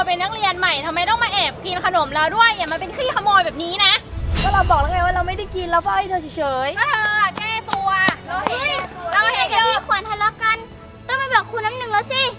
เป็นนักเรียนใหม่ทำไมต้องมาแอบกินขนมเราด้วยอย่ามาเป็นขี้ขโมยแบบนี้นะก็เราบอกแล้วไงว่าเราไม่ได้กินเราเฝ้าให้เธอเฉย ก็เธอแก้ตัวเราเห็นเยอะ พี่ขวัญทะเลาะกันต้องไปบอกครูน้ำหนึ่งแล้วสิ ไ